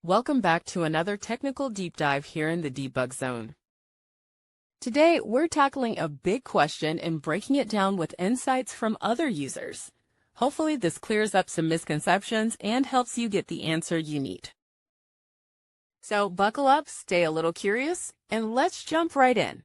Welcome back to another technical deep dive here in the debug zone. Today, we're tackling a big question and breaking it down with insights from other users. Hopefully, this clears up some misconceptions and helps you get the answer you need. So buckle up, stay a little curious, and let's jump right in.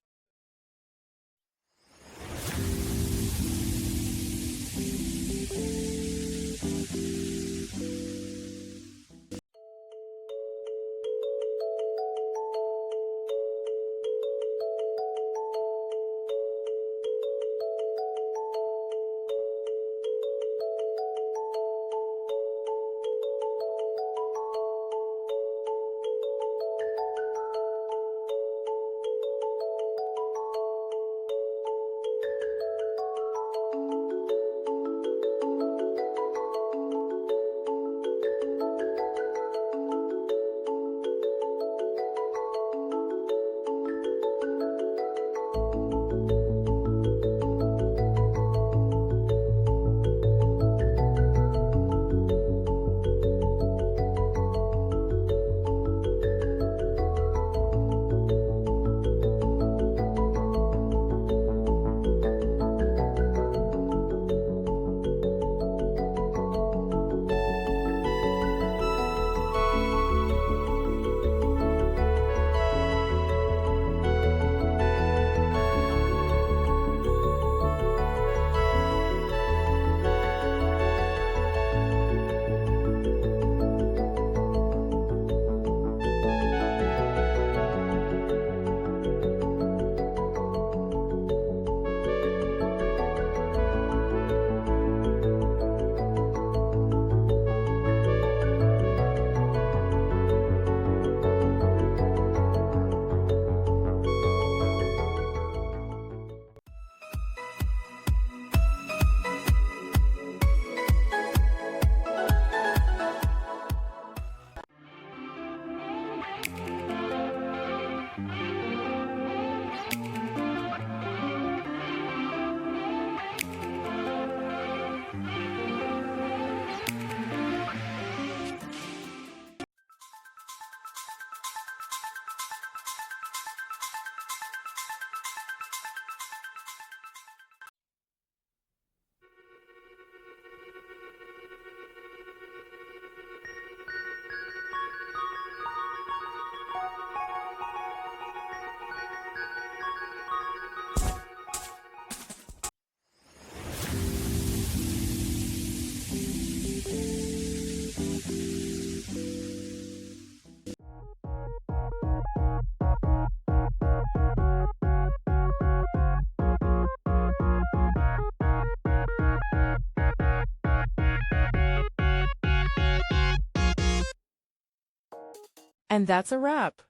And that's a wrap.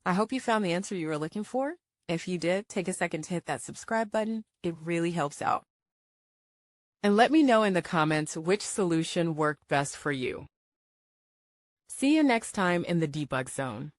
I hope you found the answer you were looking for. If you did, take a second to hit that subscribe button. It really helps out. And let me know in the comments which solution worked best for you. See you next time in the debug zone.